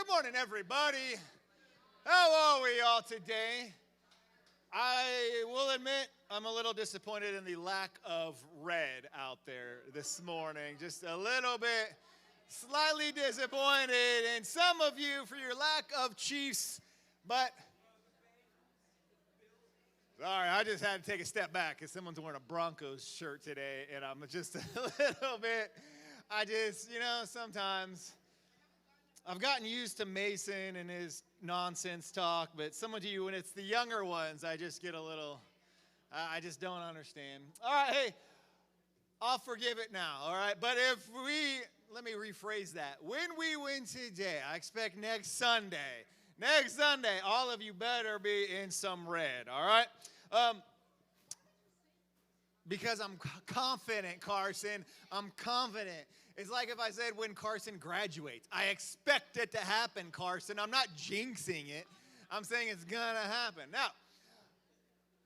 Good morning, everybody. How are we all today? I will admit I'm a little disappointed in the lack of red out there this morning. Just a little bit, slightly disappointed in some of you for your lack of Chiefs, but sorry, I just had to take a step back because someone's wearing a Broncos shirt today, and I'm just a little bit, sometimes I've gotten used to Mason and his nonsense talk, but some of you, when it's the younger ones, I just get a little, I just don't understand. All right, hey, I'll forgive it now, all right? But let me rephrase that. When we win today, I expect next Sunday, all of you better be in some red, all right? Because I'm confident, Carson. I'm confident. It's like if I said when Carson graduates. I expect it to happen, Carson. I'm not jinxing it. I'm saying it's going to happen. Now,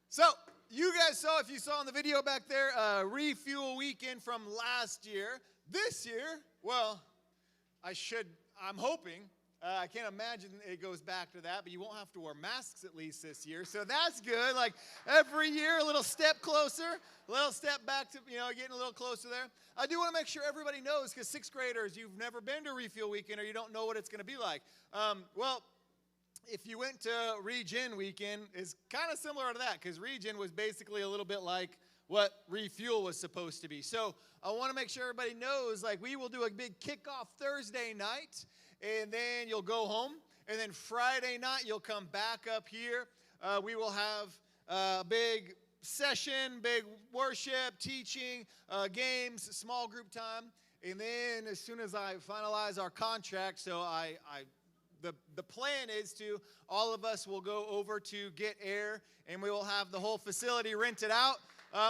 so you guys saw, if you saw in the video back there, refuel weekend from last year. This year, well, I'm hoping. I can't imagine it goes back to that, but you won't have to wear masks at least this year. So that's good. Like every year, a little step closer, a little step back to, getting a little closer there. I do want to make sure everybody knows, because sixth graders, you've never been to Refuel Weekend or you don't know what it's going to be like. Well, if you went to Regen Weekend, it's kind of similar to that, because Regen was basically a little bit like what Refuel was supposed to be. So I want to make sure everybody knows, like, we will do a big kickoff Thursday night, and then you'll go home, and then Friday night you'll come back up here. We will have a big session, big worship, teaching, games, small group time, and then as soon as I finalize our contract, so the plan is to, all of us will go over to Get Air, and we will have the whole facility rented out,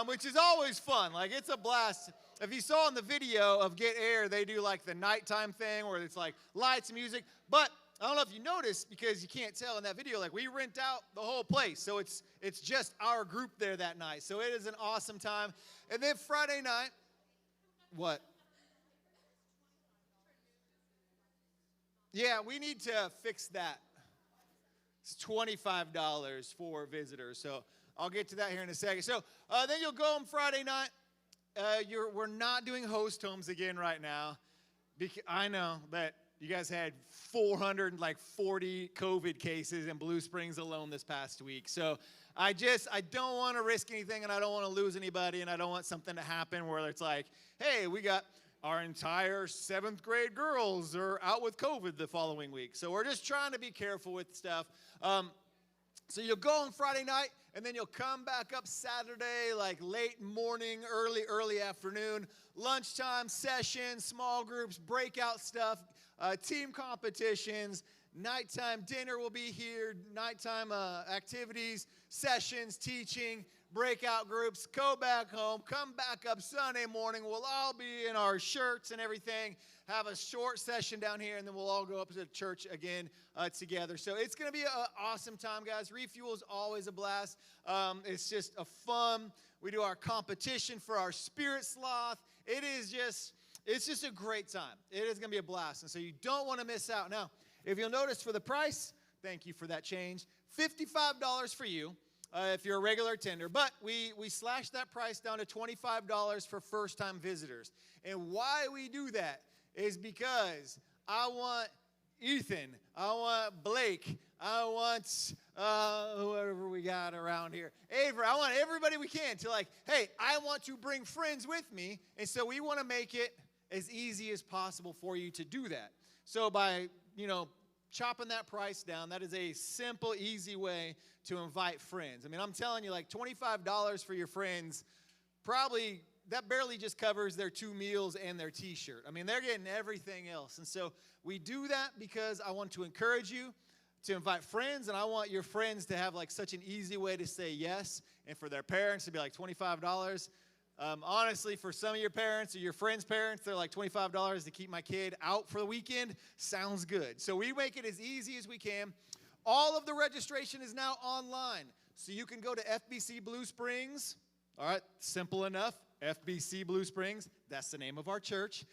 which is always fun. Like, it's a blast. If you saw in the video of Get Air, they do like the nighttime thing where it's like lights and music. But I don't know if you noticed, because you can't tell in that video, like, we rent out the whole place. So it's just our group there that night. So it is an awesome time. And then Friday night, what? Yeah, we need to fix that. It's $25 for visitors. So I'll get to that here in a second. So then you'll go home Friday night. We're not doing host homes again right now. I know that you guys had 440 COVID cases in Blue Springs alone this past week. So I don't want to risk anything, and I don't want to lose anybody, and I don't want something to happen where it's like, hey, we got our entire 7th grade girls are out with COVID the following week. So we're just trying to be careful with stuff. So you'll go on Friday night, and then you'll come back up Saturday, like late morning, early afternoon, lunchtime sessions, small groups, breakout stuff, team competitions, nighttime dinner will be here, nighttime activities, sessions, teaching, breakout groups, go back home, come back up Sunday morning. We'll all be in our shirts and everything, have a short session down here, and then we'll all go up to the church again together. So it's going to be an awesome time, guys. Refuel is always a blast. It's just a fun. We do our competition for our spirit sloth. It's just a great time. It is going to be a blast, and so you don't want to miss out. Now, if you'll notice for the price, thank you for that change, $55 for you. If you're a regular attender. But we slashed that price down to $25 for first-time visitors. And why we do that is because I want Ethan, I want Blake, I want whoever we got around here, Avery, I want everybody we can to like, hey, I want to bring friends with me. And so we want to make it as easy as possible for you to do that. So by, chopping that price down, that is a simple, easy way to invite friends. I mean, I'm telling you, like $25 for your friends, probably that barely just covers their 2 meals and their t-shirt. I mean, they're getting everything else. And so we do that because I want to encourage you to invite friends, and I want your friends to have like such an easy way to say yes, and for their parents to be like $25. Honestly, for some of your parents or your friends' parents, they're like $25 to keep my kid out for the weekend. Sounds good. So we make it as easy as we can. All of the registration is now online. So you can go to FBC Blue Springs. All right, simple enough. FBC Blue Springs, that's the name of our church,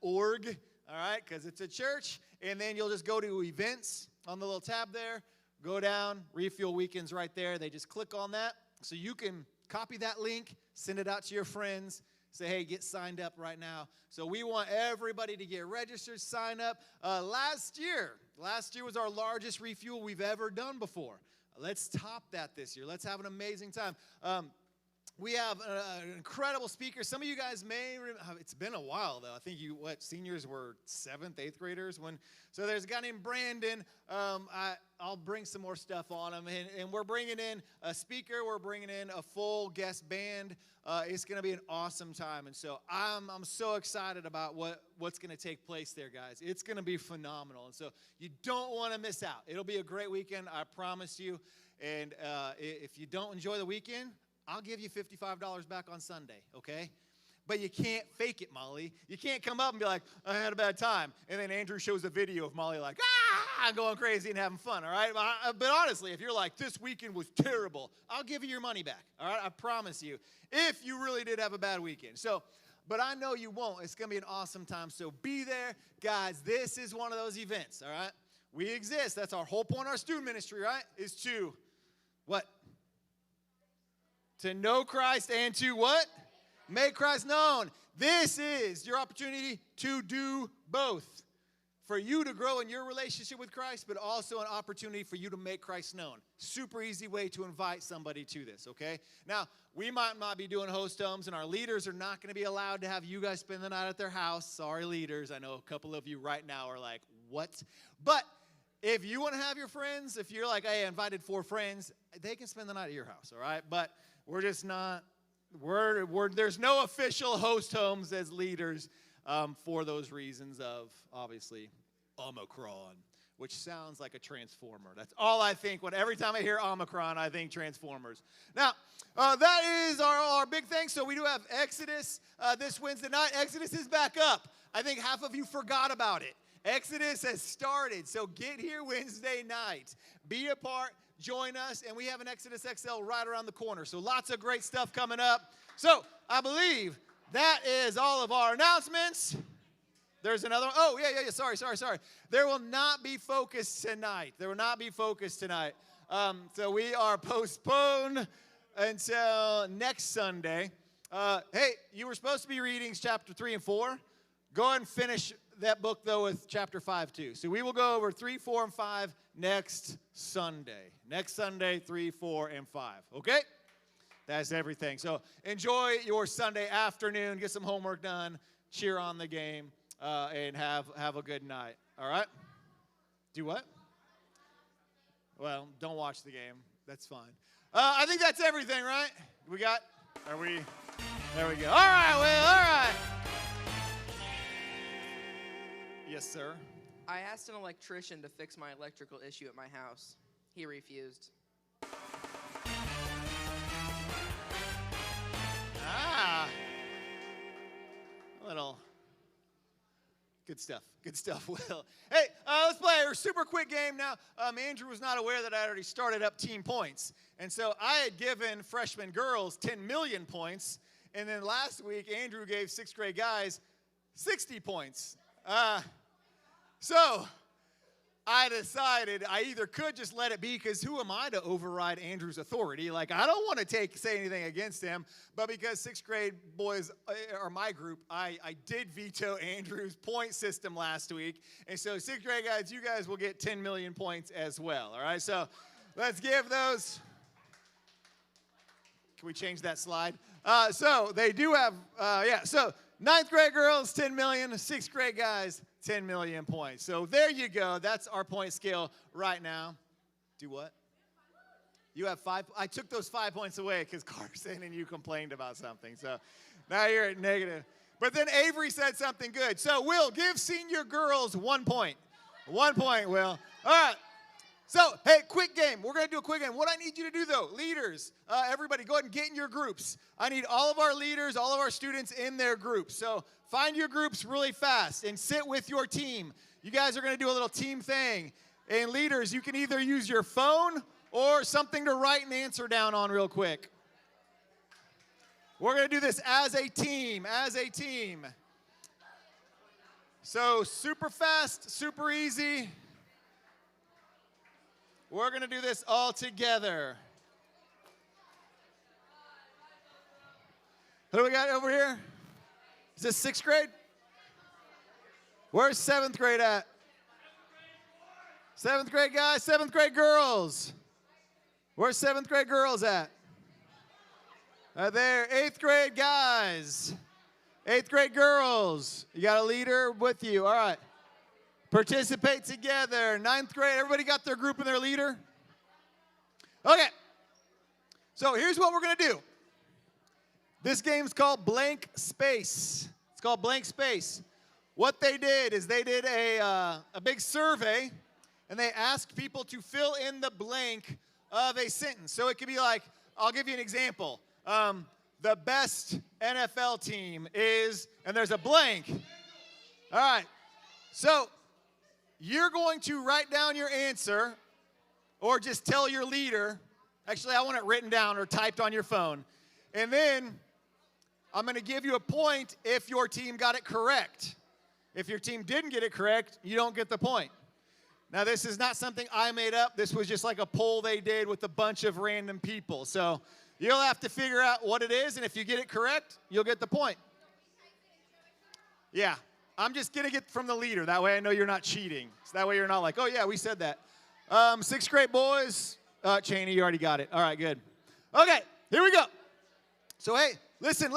.org. all right, because it's a church. And then you'll just go to events on the little tab there, go down, Refuel Weekends right there. They just click on that. So you can copy that link, send it out to your friends, say, hey, get signed up right now. So we want everybody to get registered, sign up. Last year was our largest refuel we've ever done before. Let's top that this year. Let's have an amazing time. We have an incredible speaker. Some of you guys may remember, it's been a while though. I think seniors were 7th, 8th graders. So there's a guy named Brandon. I'll bring some more stuff on him. And we're bringing in a speaker. We're bringing in a full guest band. It's going to be an awesome time. And so I'm so excited about what's going to take place there, guys. It's going to be phenomenal. And so you don't want to miss out. It'll be a great weekend, I promise you. And if you don't enjoy the weekend, I'll give you $55 back on Sunday, okay? But you can't fake it, Molly. You can't come up and be like, I had a bad time. And then Andrew shows a video of Molly like, going crazy and having fun, all right? But honestly, if you're like, this weekend was terrible, I'll give you your money back, all right? I promise you, if you really did have a bad weekend. But I know you won't. It's going to be an awesome time, so be there. Guys, this is one of those events, all right? We exist. That's our whole point of our student ministry, right? Is to what? To know Christ and to what? Make Christ known. This is your opportunity to do both. For you to grow in your relationship with Christ, but also an opportunity for you to make Christ known. Super easy way to invite somebody to this, okay? Now, we might not be doing host homes, and our leaders are not going to be allowed to have you guys spend the night at their house. Sorry, leaders. I know a couple of you right now are like, what? But if you want to have your friends, if you're like, hey, I invited 4 friends, they can spend the night at your house, all right? But we're just not, there's no official host homes as leaders for those reasons of, obviously, Omicron, which sounds like a transformer. That's all I think. Every time I hear Omicron, I think Transformers. Now, that is our big thing. So we do have Exodus this Wednesday night. Exodus is back up. I think half of you forgot about it. Exodus has started, so get here Wednesday night. Be a part. Join us, and we have an Exodus XL right around the corner. So lots of great stuff coming up. So I believe that is all of our announcements. There's another one. Oh, yeah. Sorry. There will not be Focus tonight. So we are postponed until next Sunday. Hey, you were supposed to be reading chapter 3 and 4. Go ahead and finish that book, though, with chapter 5, too. So we will go over 3, 4, and 5 next Sunday. Next Sunday, 3, 4, and 5. Okay? That's everything. So enjoy your Sunday afternoon. Get some homework done. Cheer on the game. And have a good night. All right? Do what? Well, don't watch the game. That's fine. I think that's everything, right? There we go. All right, Will. All right. Yes, sir. I asked an electrician to fix my electrical issue at my house. He refused. Little good stuff, Will. Hey, let's play a super quick game now. Andrew was not aware that I already started up team points. And so I had given freshman girls 10 million points. And then last week, Andrew gave 6th grade guys 60 points. So I decided I either could just let it be, because who am I to override Andrew's authority? Like, I don't want to say anything against him, but because 6th grade boys are my group, I did veto Andrew's point system last week. And so 6th grade guys, you guys will get 10 million points as well, all right? So let's give those. Can we change that slide? So they do have, so 9th grade girls, 10 million, 6th grade guys, 10 million points. So there you go. That's our point scale right now. Do what? You have 5. I took those 5 points away because Carson and you complained about something. So now you're at negative. But then Avery said something good. So Will, give senior girls 1 point. 1 point, Will. All right. So, hey, quick game. We're going to do a quick game. What I need you to do, though, leaders, everybody, go ahead and get in your groups. I need all of our leaders, all of our students in their groups. So find your groups really fast and sit with your team. You guys are going to do a little team thing. And leaders, you can either use your phone or something to write an answer down on real quick. We're going to do this as a team, So super fast, super easy. We're going to do this all together. Who do we got over here? Is this 6th grade? Where's 7th grade at? 7th grade guys, 7th grade girls. Where's 7th grade girls at? There, 8th grade guys. 8th grade girls. You got a leader with you. All right. Participate together. 9th grade, everybody got their group and their leader? Okay. So here's what we're going to do. This game's called Blank Space. It's called Blank Space. What they did is they did a big survey, and they asked people to fill in the blank of a sentence. So it could be like, I'll give you an example. The best NFL team is, and there's a blank. All right. So you're going to write down your answer or just tell your leader. Actually, I want it written down or typed on your phone. And then I'm going to give you a point if your team got it correct. If your team didn't get it correct, you don't get the point. Now, this is not something I made up. This was just like a poll they did with a bunch of random people. So you'll have to figure out what it is, and if you get it correct, you'll get the point. Yeah, I'm just getting it from the leader. That way I know you're not cheating. So that way you're not like, oh, yeah, we said that. 6th grade boys. Cheney, you already got it. All right, good. Okay, here we go. So, hey, listen.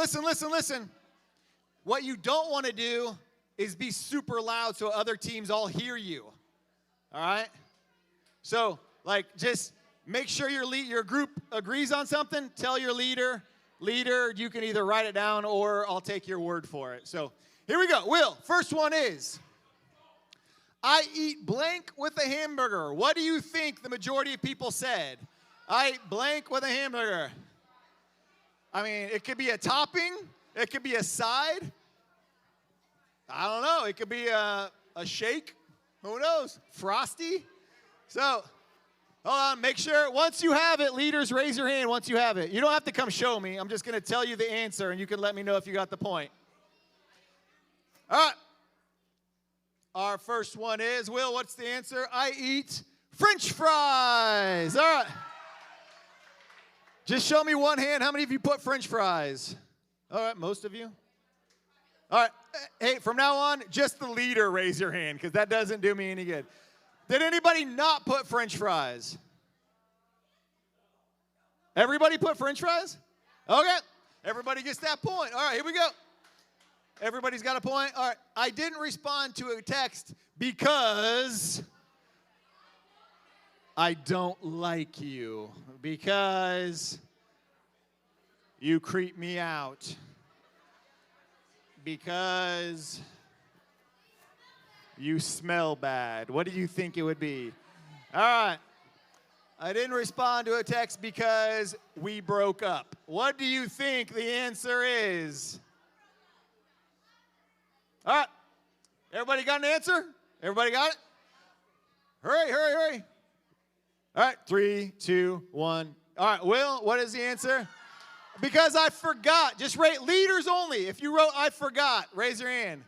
What you don't want to do is be super loud so other teams all hear you. All right? So, like, just make sure your group agrees on something. Tell your leader, you can either write it down or I'll take your word for it. So, here we go. Will, first one is, I eat blank with a hamburger. What do you think the majority of people said? I eat blank with a hamburger. I mean, it could be a topping. It could be a side. I don't know. It could be a shake. Who knows? Frosty. So, hold on. Make sure once you have it, leaders, raise your hand once you have it. You don't have to come show me. I'm just going to tell you the answer, and you can let me know if you got the point. All right. Our first one is, Will, what's the answer? I eat French fries. All right. Just show me one hand. How many of you put French fries? All right, most of you. All right. Hey, from now on, just the leader raise your hand because that doesn't do me any good. Did anybody not put French fries? Everybody put French fries? Okay. Everybody gets that point. All right, here we go. Everybody's got a point? All right. I didn't respond to a text because I don't like you. Because you creep me out. Because you smell bad. What do you think it would be? All right. I didn't respond to a text because we broke up. What do you think the answer is? All right. Everybody got an answer? Everybody got it? Hurry. All right. 3, 2, 1. All right. Will, what is the answer? Because I forgot. Just rate leaders only. If you wrote I forgot, raise your hand.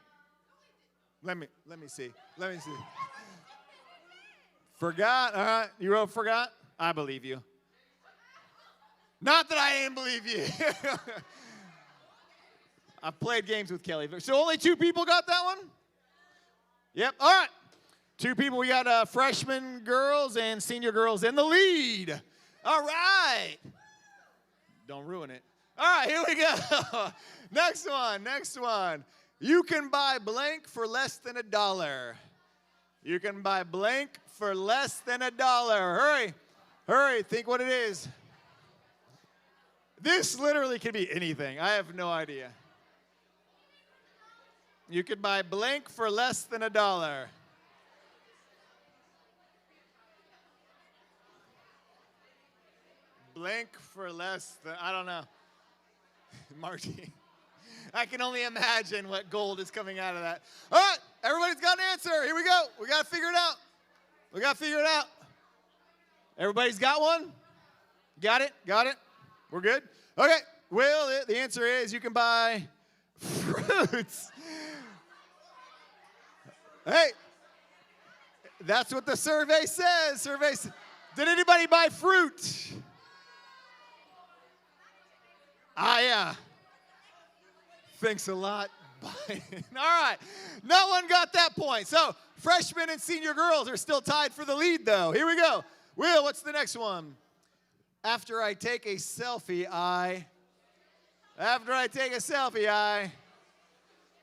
Let me see. Forgot. All right. You wrote forgot? I believe you. Not that I didn't believe you. I've played games with Kelly. So only 2 people got that one? Yep. All right. 2 people. We got freshman girls and senior girls in the lead. All right. Don't ruin it. All right, here we go. Next one. You can buy blank for less than $1. You can buy blank for less than $1. Hurry, think what it is. This literally could be anything. I have no idea. You could buy blank for less than $1. Blank for less than, I don't know. Marty. I can only imagine what gold is coming out of that. All right, everybody's got an answer. Here we go. We got to figure it out. Everybody's got one? Got it? We're good? Okay. Well, the answer is you can buy fruits. Hey, that's what the survey says. Did anybody buy fruit? Yeah. Thanks a lot. Bye. All right. No one got that point. So freshmen and senior girls are still tied for the lead, though. Here we go. Will, what's the next one? After I take a selfie,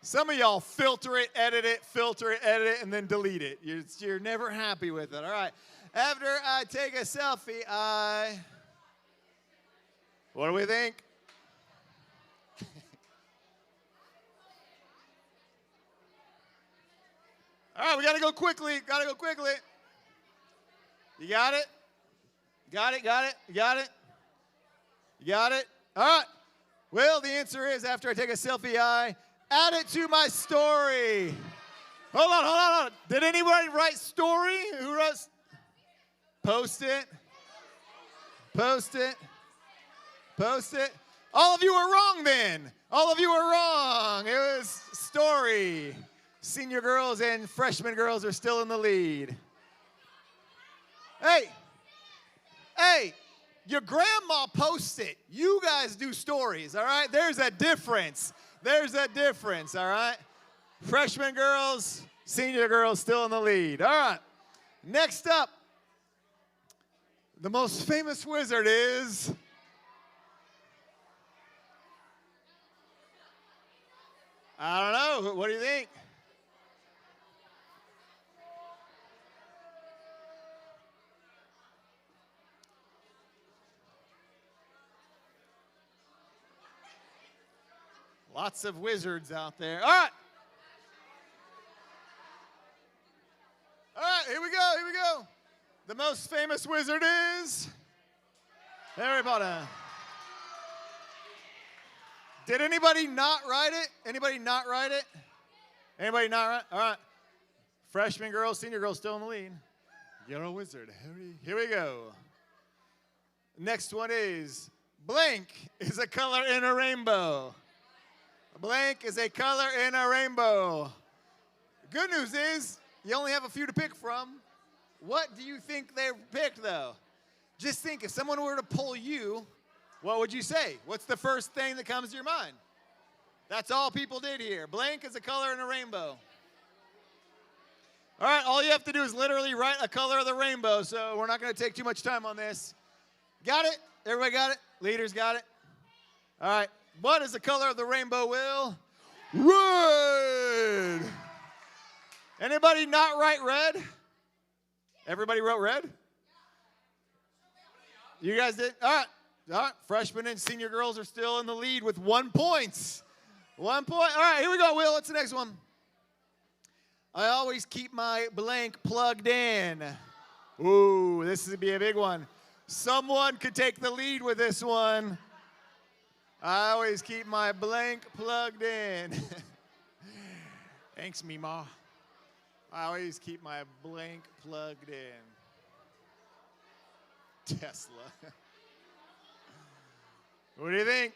Some of y'all filter it, edit it, and then delete it. You're never happy with it. All right. After I take a selfie, What do we think? All right, we got to go quickly. You got it? Got it? All right. Well, the answer is after I take a selfie, I add it to my story. Hold on. Did anybody write story? Who wrote? Post it. All of you are wrong then. It was story. Senior girls and freshman girls are still in the lead. Hey, your grandma posts it. You guys do stories, all right? There's a difference, all right? Freshman girls, senior girls still in the lead. All right, next up, the most famous wizard is... I don't know. What do you think? Lots of wizards out there. All right, here we go. The most famous wizard is Harry Potter. Did anybody not write it? All right. Freshman girls, senior girls still in the lead. You're a wizard, Harry. Here we go. Next one is blank is a color in a rainbow. Good news is you only have a few to pick from. What do you think they picked, though? Just think, if someone were to poll you, what would you say? What's the first thing that comes to your mind? That's all people did here. Blank is a color in a rainbow. All right, all you have to do is literally write a color of the rainbow, so we're not going to take too much time on this. Got it? Everybody got it? Leaders got it? All right. What is the color of the rainbow, Will? Red. Anybody not write red? Everybody wrote red? You guys did? All right. Freshmen and senior girls are still in the lead with 1 point. 1 point. All right, here we go, Will. What's the next one? I always keep my blank plugged in. Ooh, this is going to be a big one. Someone could take the lead with this one. I always keep my blank plugged in. Thanks, Mima. I always keep my blank plugged in. Tesla. What do you think?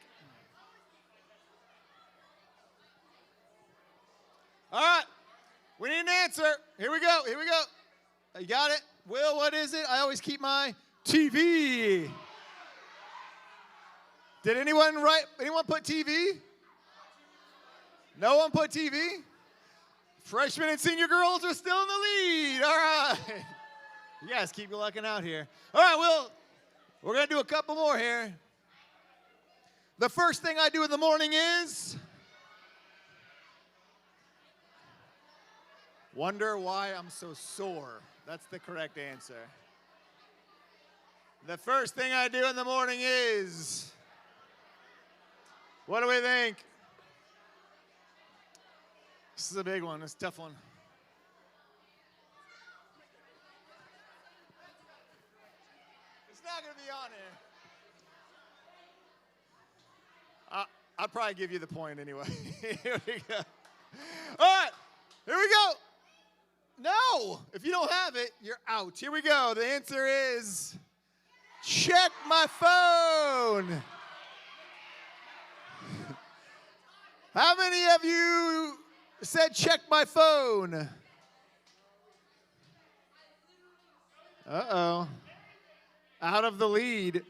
All right. We need an answer. Here we go. You got it? Will, what is it? I always keep my TV. Did anyone put TV? No one put TV? Freshmen and senior girls are still in the lead. All right. You guys keep lucking out here. All right, Will, we're going to do a couple more here. The first thing I do in the morning is wonder why I'm so sore. That's the correct answer. The first thing I do in the morning is, what do we think? This is a big one. It's a tough one. It's not going to be on here. I'll probably give you the point anyway. Here we go. All right, here we go. No, if you don't have it, you're out. Here we go. The answer is check my phone. How many of you said check my phone? Uh-oh. Out of the lead.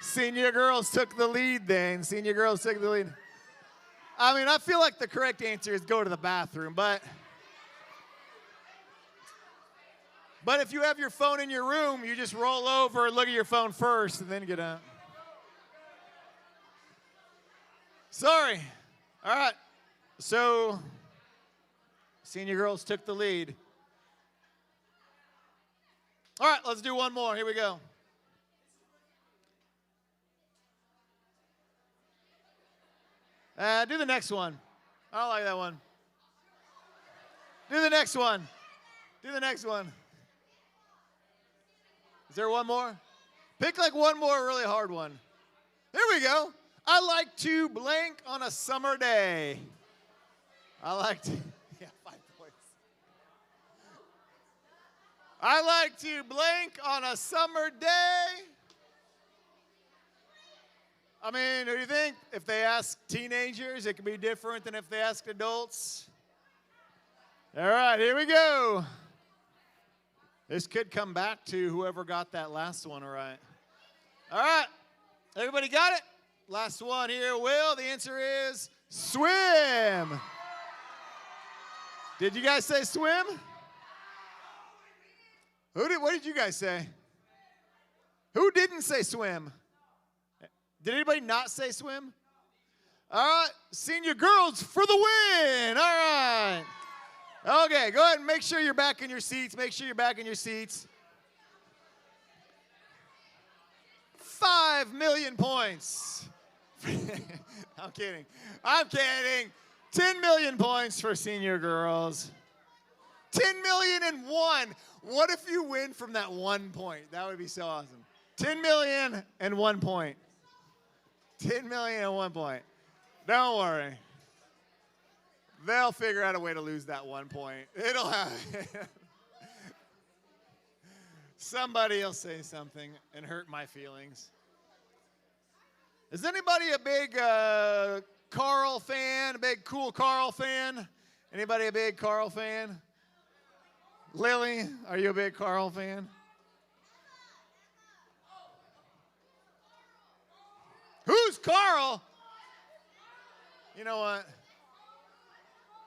Senior girls took the lead then. Senior girls took the lead. I mean, I feel like the correct answer is go to the bathroom, but if you have your phone in your room, you just roll over and look at your phone first and then get out. Sorry. All right. So, senior girls took the lead. All right, let's do one more. Here we go. Do the next one. I don't like that one. Do the next one. Do the next one. Is there one more? Pick like one more really hard one. There we go. I like to blank on a summer day. I like to, yeah, 5 points. I like to blank on a summer day. I mean, what do you think? If they ask teenagers, it can be different than if they ask adults. All right, here we go. This could come back to whoever got that last one right. All right, everybody got it? Last one here, Will. The answer is swim. Did you guys say swim? What did you guys say? Who didn't say swim? Did anybody not say swim? All right, senior girls for the win. All right. Okay, go ahead and make sure you're back in your seats. Make sure you're back in your seats. 5 million points. I'm kidding. I'm kidding. 10 million points for senior girls. 10 million and one. What if you win from that 1 point? That would be so awesome. 10 million and 1 point. 10 million and 1 point. Don't worry. They'll figure out a way to lose that 1 point. It'll happen. Somebody will say something and hurt my feelings. Is anybody a big Carl fan? A big cool Carl fan? Anybody a big Carl fan? Lily, are you a big Carl fan? Who's Carl? You know what?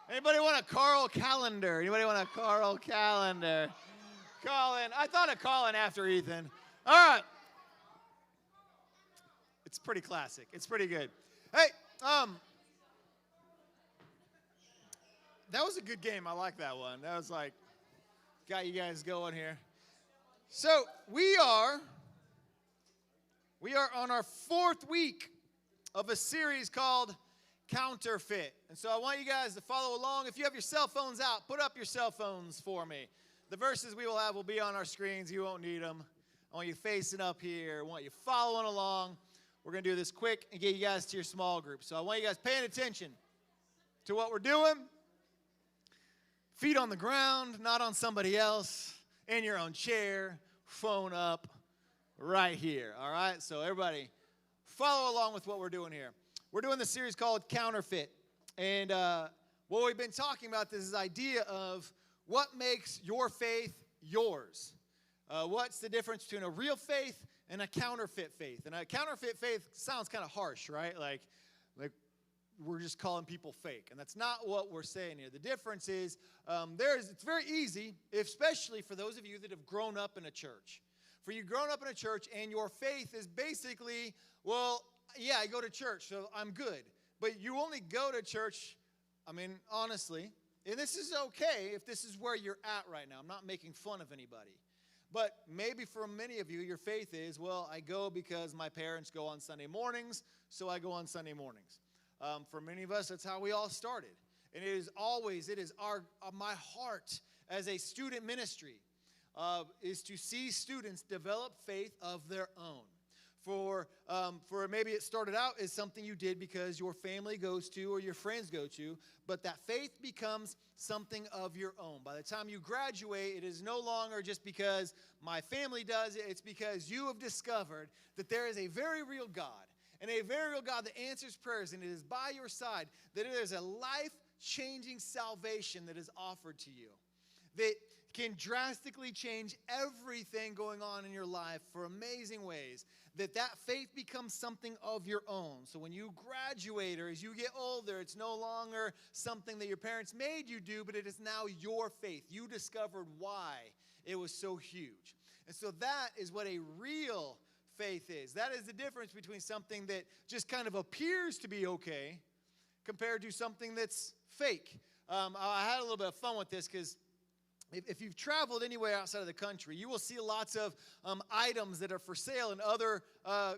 Anybody want a Carl calendar? Anybody want a Carl calendar? Colin. I thought of Colin after Ethan. All right. It's pretty classic. It's pretty good. Hey, that was a good game. I like that one. That was like, got you guys going here. So we are on our 4th week of a series called Counterfeit. And so I want you guys to follow along. If you have your cell phones out, put up your cell phones for me. The verses we will have will be on our screens. You won't need them. I want you facing up here. I want you following along. We're going to do this quick and get you guys to your small group. So I want you guys paying attention to what we're doing. Feet on the ground, not on somebody else. In your own chair, phone up, right here. All right? So everybody, follow along with what we're doing here. We're doing this series called Counterfeit. And what we've been talking about is this idea of what makes your faith yours. What's the difference between a real faith and a counterfeit faith? And a counterfeit faith sounds kind of harsh, right? Like we're just calling people fake. And that's not what we're saying here. The difference is it's very easy, especially for those of you that have grown up in a church. For you grown up in a church and your faith is basically, well, yeah, I go to church, so I'm good. But you only go to church, I mean, honestly, and this is okay if this is where you're at right now. I'm not making fun of anybody. But maybe for many of you, your faith is, well, I go because my parents go on Sunday mornings, so I go on Sunday mornings. For many of us, that's how we all started. And it is my heart as a student ministry is to see students develop faith of their own. For maybe it started out as something you did because your family goes to or your friends go to, but that faith becomes something of your own. By the time you graduate, it is no longer just because my family does it. It's because you have discovered that there is a very real God and a very real God that answers prayers, and it is by your side that there is a life-changing salvation that is offered to you. That can drastically change everything going on in your life for amazing ways. That faith becomes something of your own. So when you graduate or as you get older, it's no longer something that your parents made you do, but it is now your faith. You discovered why it was so huge. And so that is what a real faith is. That is the difference between something that just kind of appears to be okay compared to something that's fake. I had a little bit of fun with this because if you've traveled anywhere outside of the country, you will see lots of items that are for sale in other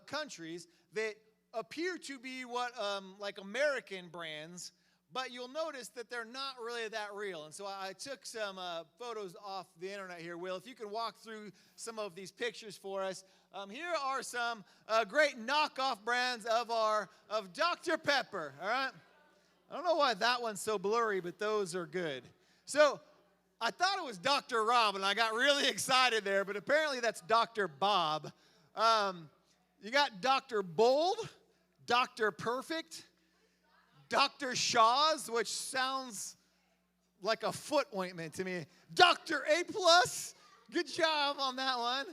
countries that appear to be what like American brands, but you'll notice that they're not really that real. And so I took some photos off the internet here. Will, if you can walk through some of these pictures for us. Here are some great knockoff brands of Dr. Pepper, all right? I don't know why that one's so blurry, but those are good. So I thought it was Dr. Rob, and I got really excited there, but apparently that's Dr. Bob. You got Dr. Bold, Dr. Perfect, Dr. Shaw's, which sounds like a foot ointment to me. Dr. A+, good job on that one.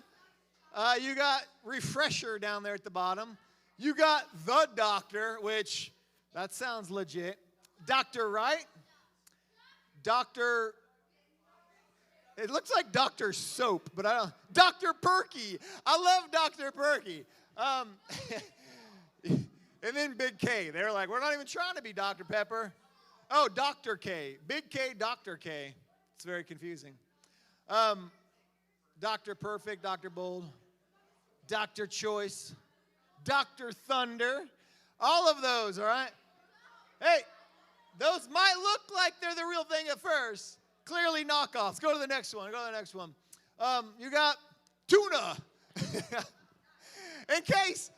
You got Refresher down there at the bottom. You got The Doctor, which, that sounds legit. Dr. Right. It looks like Dr. Soap, but I don't. Dr. Perky. I love Dr. Perky. And then Big K. They're like, we're not even trying to be Dr. Pepper. Oh, Dr. K. Big K, Dr. K. It's very confusing. Dr. Perfect, Dr. Bold, Dr. Choice, Dr. Thunder. All of those, all right? Hey, those might look like they're the real thing at first. Clearly knockoffs. Go to the next one. You got tuna. In case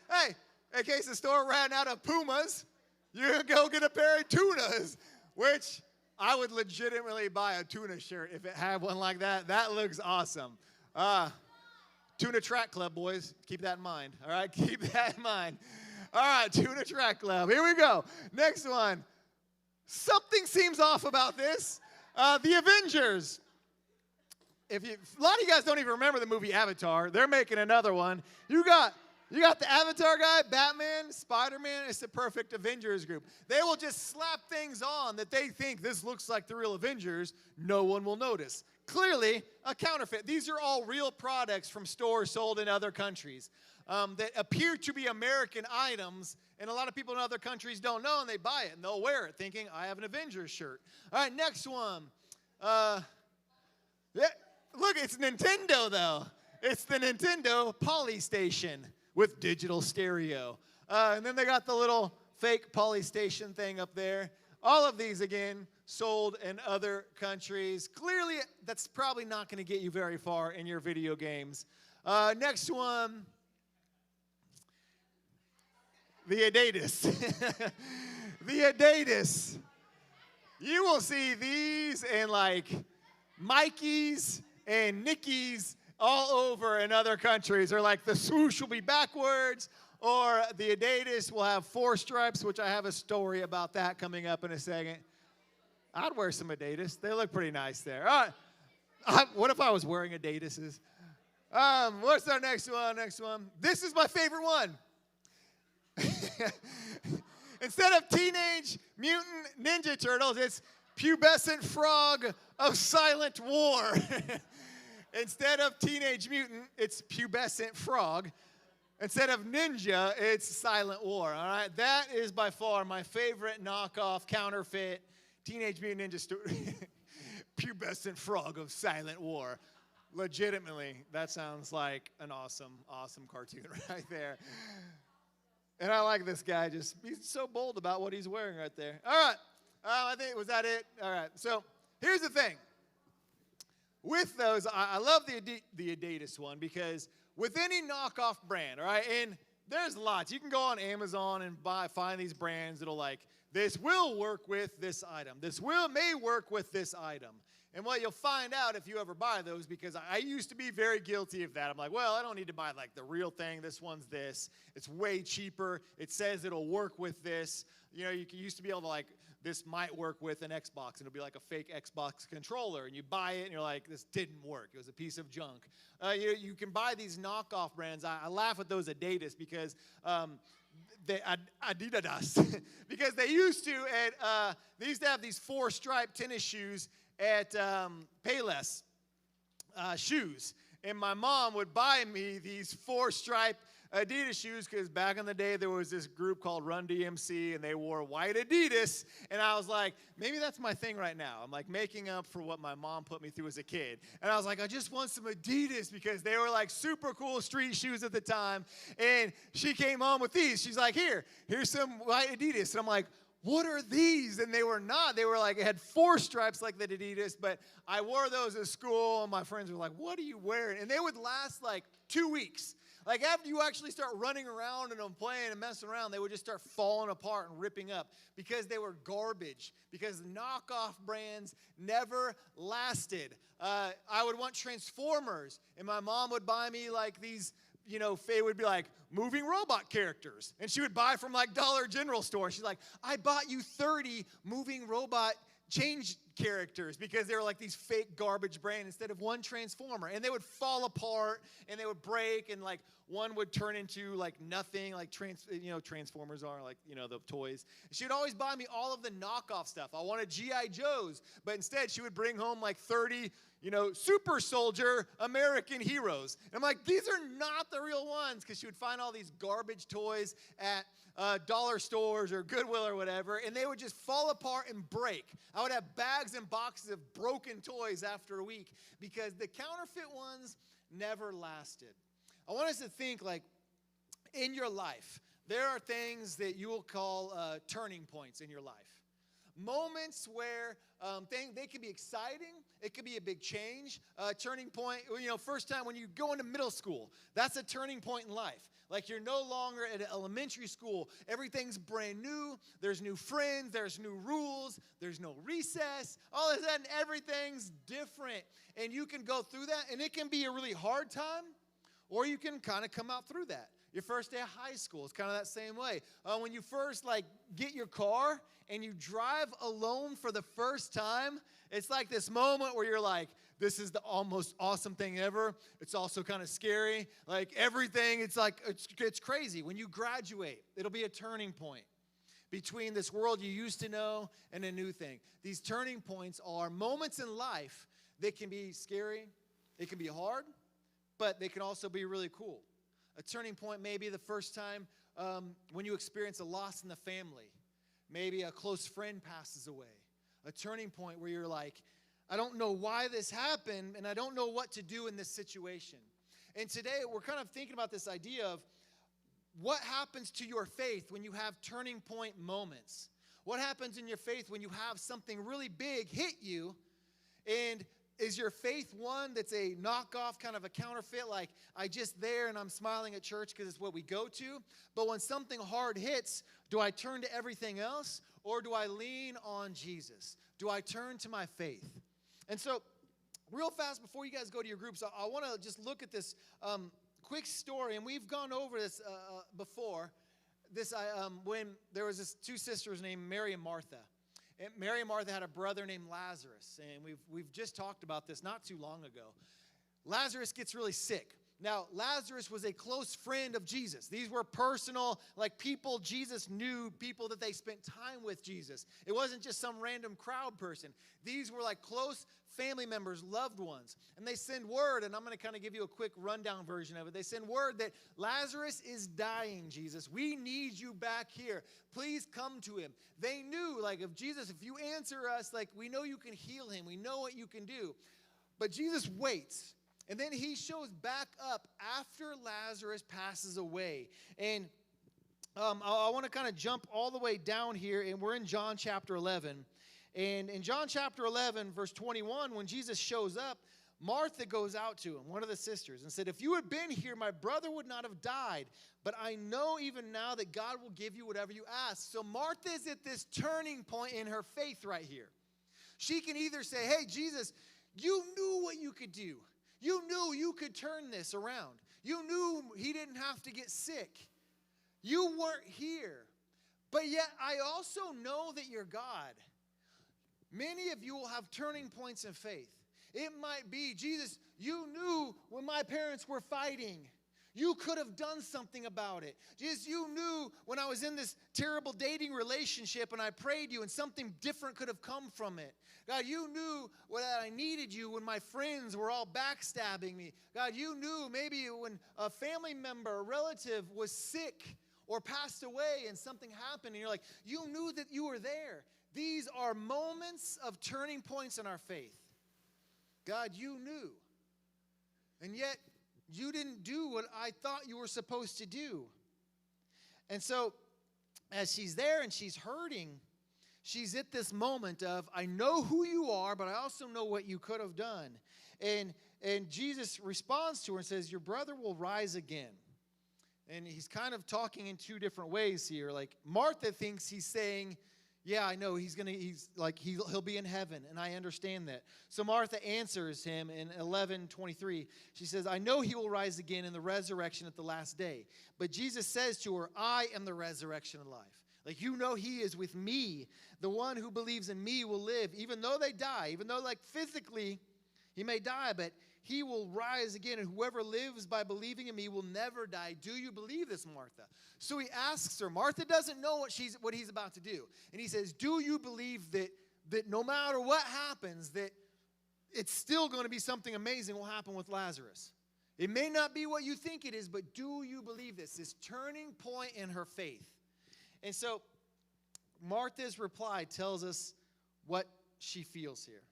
the store ran out of Pumas, you can go get a pair of tunas, which I would legitimately buy a tuna shirt if it had one like that. That looks awesome. Tuna Track Club, boys. Keep that in mind. All right, keep that in mind. All right, Tuna Track Club. Here we go. Next one. Something seems off about this. The Avengers. A lot of you guys don't even remember the movie Avatar. They're making another one. You got the Avatar guy, Batman, Spider-Man. It's the perfect Avengers group. They will just slap things on that they think this looks like the real Avengers. No one will notice. Clearly, a counterfeit. These are all real products from stores sold in other countries that appear to be American items, and a lot of people in other countries don't know, and they buy it, and they'll wear it thinking, I have an Avengers shirt. All right, next one. Look, it's Nintendo, though. It's the Nintendo Polystation with digital stereo. And then they got the little fake Polystation thing up there. All of these, again, sold in other countries. Clearly, that's probably not going to get you very far in your video games. Next one. The Adidas. The Adidas. You will see these in like Mikey's and Nicky's all over in other countries. Or like the swoosh will be backwards, or the Adidas will have 4 stripes, which I have a story about that coming up in a second. I'd wear some Adidas. They look pretty nice there. All right. What if I was wearing Adidas's? What's our next one? This is my favorite one. Instead of Teenage Mutant Ninja Turtles, it's Pubescent Frog of Silent War. Instead of Teenage Mutant, it's Pubescent Frog. Instead of Ninja, it's Silent War. All right, that is by far my favorite knockoff counterfeit Teenage Mutant Ninja story. Pubescent Frog of Silent War. Legitimately, that sounds like an awesome cartoon right there. And I like this guy. He's so bold about what he's wearing right there. All right. I think, was that it? All right. So here's the thing. With those, I love the Adidas one because with any knockoff brand, all right, and there's lots. You can go on Amazon and find these brands that'll like, this will work with this item. This may work with this item. And what you'll find out if you ever buy those, because I used to be very guilty of that. I'm like, well, I don't need to buy like the real thing. This one's this. It's way cheaper. It says it'll work with this. You know, you used to be able to like this might work with an Xbox, and it'll be like a fake Xbox controller, and you buy it, and you're like, this didn't work. It was a piece of junk. You can buy these knockoff brands. I laugh at those Adidas because Adidas because they used to have these 4-stripe tennis shoes at Payless shoes, and my mom would buy me these 4-stripe Adidas shoes because back in the day there was this group called Run DMC and they wore white Adidas, and I was like, maybe that's my thing right now. I'm like making up for what my mom put me through as a kid, and I was like, I just want some Adidas because they were like super cool street shoes at the time. And she came home with these. She's like, here's some white Adidas, and I'm like, what are these? And they were not. They were like, it had 4 stripes like the Adidas, but I wore those at school, and my friends were like, what are you wearing? And they would last like 2 weeks. Like after you actually start running around and playing and messing around, they would just start falling apart and ripping up because they were garbage, because knockoff brands never lasted. I would want Transformers, and my mom would buy me like these, Faye would be like, moving robot characters. And she would buy from like Dollar General store. She's like, I bought you 30 moving robot change characters because they were like these fake garbage brand instead of one Transformer. And they would fall apart and they would break, and like one would turn into like nothing, like Transformers are like, the toys. She would always buy me all of the knockoff stuff. I wanted G.I. Joes, but instead she would bring home like 30 super soldier American heroes. And I'm like, these are not the real ones, because she would find all these garbage toys at dollar stores or Goodwill or whatever, and they would just fall apart and break. I would have bags and boxes of broken toys after a week because the counterfeit ones never lasted. I want us to think, like, in your life, there are things that you will call turning points in your life. Moments where they can be exciting. It could be a big change. Turning point, first time when you go into middle school, that's a turning point in life. Like you're no longer at elementary school. Everything's brand new. There's new friends. There's new rules. There's no recess. All of a sudden, everything's different. And you can go through that, and it can be a really hard time, or you can kind of come out through that. Your first day of high school is kind of that same way. When you first get your car and you drive alone for the first time, it's like this moment where you're like, this is the almost awesome thing ever. It's also kind of scary. Like everything, it's crazy. When you graduate, it'll be a turning point between this world you used to know and a new thing. These turning points are moments in life that can be scary, it can be hard, but they can also be really cool. A turning point may be the first time when you experience a loss in the family. Maybe a close friend passes away. A turning point where you're like, I don't know why this happened, and I don't know what to do in this situation. And today we're kind of thinking about this idea of what happens to your faith when you have turning point moments. What happens in your faith when you have something really big hit you, and is your faith one that's a knockoff, kind of a counterfeit, like I just there and I'm smiling at church because it's what we go to? But when something hard hits, do I turn to everything else, or do I lean on Jesus? Do I turn to my faith? And so, real fast before you guys go to your groups, I want to just look at this quick story, and we've gone over this before. When there was 2 sisters named Mary and Martha. And Mary and Martha had a brother named Lazarus, and we've just talked about this not too long ago. Lazarus gets really sick. Now, Lazarus was a close friend of Jesus. These were personal, people Jesus knew, people that they spent time with Jesus. It wasn't just some random crowd person. These were close family members, loved ones. And they send word, and I'm going to kind of give you a quick rundown version of it. They send word that Lazarus is dying, Jesus. We need you back here. Please come to him. They knew, if Jesus, if you answer us, we know you can heal him. We know what you can do. But Jesus waits. And then he shows back up after Lazarus passes away. And I want to kind of jump all the way down here, and we're in John chapter 11. And in John chapter 11, verse 21, when Jesus shows up, Martha goes out to him, one of the sisters, and said, if you had been here, my brother would not have died. But I know even now that God will give you whatever you ask. So Martha is at this turning point in her faith right here. She can either say, hey, Jesus, you knew what you could do. You knew you could turn this around. You knew he didn't have to get sick. You weren't here. but yet I also know that you're God. Many of you will have turning points in faith. It might be, Jesus, you knew when my parents were fighting. You could have done something about it. Jesus, you knew when I was in this terrible dating relationship and I prayed you and something different could have come from it. God, you knew that I needed you when my friends were all backstabbing me. God, you knew maybe when a family member, a relative was sick or passed away and something happened and you're like, you knew that you were there. These are moments of turning points in our faith. God, you knew. And yet, you didn't do what I thought you were supposed to do. And so, as she's there and she's hurting, she's at this moment of, I know who you are, but I also know what you could have done. And Jesus responds to her and says, your brother will rise again. And he's kind of talking in two different ways here. Like, Martha thinks he's saying, yeah, I know, he'll be in heaven, and I understand that. So Martha answers him in 11:23. She says, I know he will rise again in the resurrection at the last day. But Jesus says to her, I am the resurrection and life. Like, you know he is with me. The one who believes in me will live, even though they die. Even though, like, physically he may die, but he will rise again, and whoever lives by believing in me will never die. Do you believe this, Martha? So he asks her. Martha doesn't know what he's about to do. And he says, do you believe that no matter what happens, that it's still going to be something amazing will happen with Lazarus? It may not be what you think it is, but do you believe this? This turning point in her faith. And so Martha's reply tells us what she feels here.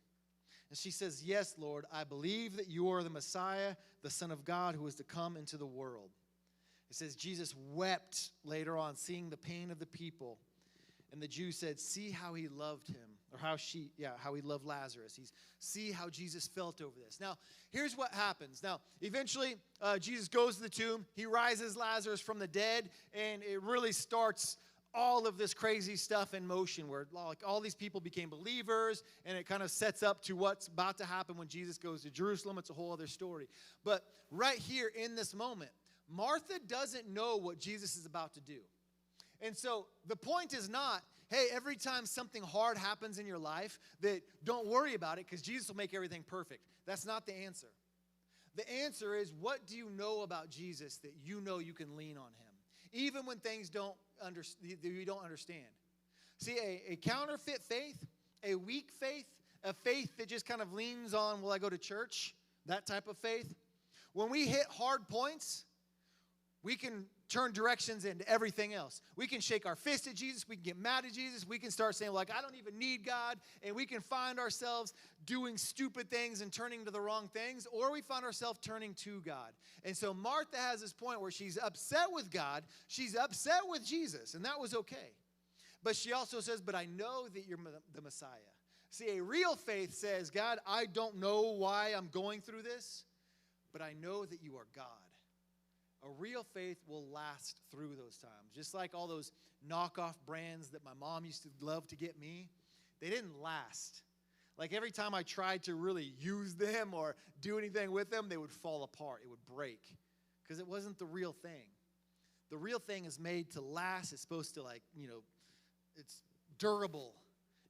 And she says, yes, Lord, I believe that you are the Messiah, the Son of God who is to come into the world. It says Jesus wept later on, seeing the pain of the people. And the Jews said, see how he loved him, or how he loved Lazarus. See how Jesus felt over this. Now, here's what happens. Now, eventually, Jesus goes to the tomb. He rises Lazarus from the dead, and it really starts all of this crazy stuff in motion where like all these people became believers, and it kind of sets up to what's about to happen when Jesus goes to Jerusalem. It's a whole other story. But right here in this moment, Martha doesn't know what Jesus is about to do. And so the point is not, hey, every time something hard happens in your life, that don't worry about it because Jesus will make everything perfect. That's not the answer. The answer is, what do you know about Jesus that you know you can lean on him, even when things you don't understand? See, a counterfeit faith, a weak faith, a faith that just kind of leans on, will I go to church? That type of faith. When we hit hard points, we can turn directions into everything else. We can shake our fist at Jesus. We can get mad at Jesus. We can start saying, like, I don't even need God. And we can find ourselves doing stupid things and turning to the wrong things. Or we find ourselves turning to God. And so Martha has this point where she's upset with God. She's upset with Jesus. And that was okay. But she also says, but I know that you're the Messiah. See, a real faith says, God, I don't know why I'm going through this, but I know that you are God. A real faith will last through those times. Just like all those knockoff brands that my mom used to love to get me, they didn't last. Like every time I tried to really use them or do anything with them, they would fall apart. It would break because it wasn't the real thing. The real thing is made to last. It's supposed to it's durable.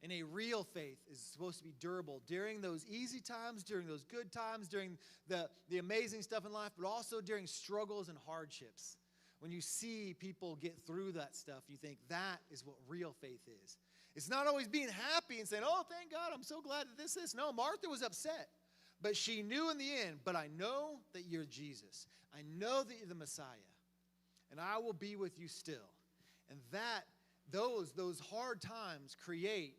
And a real faith is supposed to be durable during those easy times, during those good times, during the amazing stuff in life, but also during struggles and hardships. When you see people get through that stuff, you think that is what real faith is. It's not always being happy and saying, oh, thank God, I'm so glad that this is. No, Martha was upset. But she knew in the end, but I know that you're Jesus. I know that you're the Messiah. And I will be with you still. And those hard times create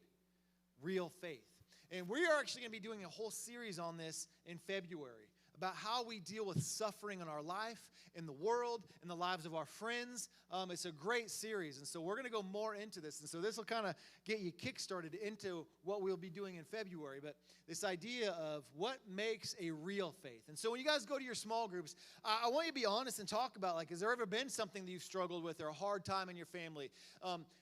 real faith. And we are actually going to be doing a whole series on this in February about how we deal with suffering in our life, in the world, in the lives of our friends. It's a great series, and so we're going to go more into this. And so this will kind of get you kick-started into what we'll be doing in February, but this idea of what makes a real faith. And so when you guys go to your small groups, I want you to be honest and talk about, like, has there ever been something that you've struggled with or a hard time in your family?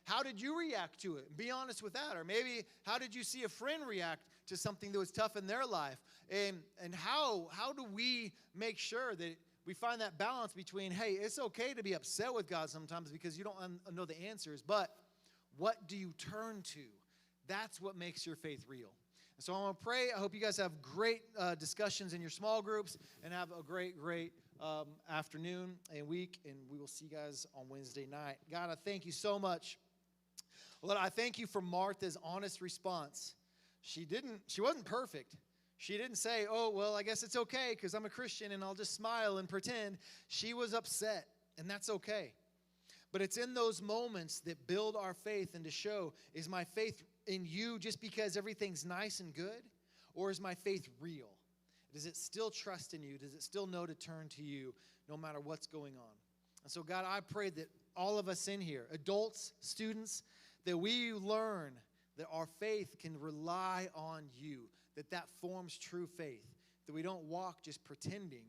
How did you react to it? Be honest with that. Or maybe how did you see a friend react to something that was tough in their life? And how do we make sure that we find that balance between, hey, it's okay to be upset with God sometimes because you don't know the answers, but What do you turn to? That's what makes your faith real. And so I'm going to pray. I hope you guys have great discussions in your small groups and have a great afternoon and week. And we will see you guys on Wednesday night. God, I thank you so much. Lord, I thank you for Martha's honest response. She wasn't perfect. She didn't say, oh, well, I guess it's okay because I'm a Christian and I'll just smile and pretend. She was upset, and that's okay. But it's in those moments that build our faith and to show, is my faith in you just because everything's nice and good? Or is my faith real? Does it still trust in you? Does it still know to turn to you no matter what's going on? And so, God, I pray that all of us in here, adults, students, that we learn that our faith can rely on you, that forms true faith, that we don't walk just pretending,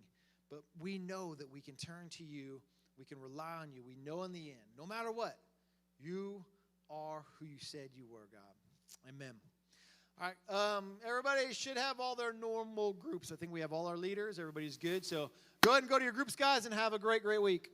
but we know that we can turn to you, we can rely on you. We know in the end, no matter what, you are who you said you were, God. Amen. All right, everybody should have all their normal groups. I think we have all our leaders. Everybody's good. So go ahead and go to your groups, guys, and have a great week.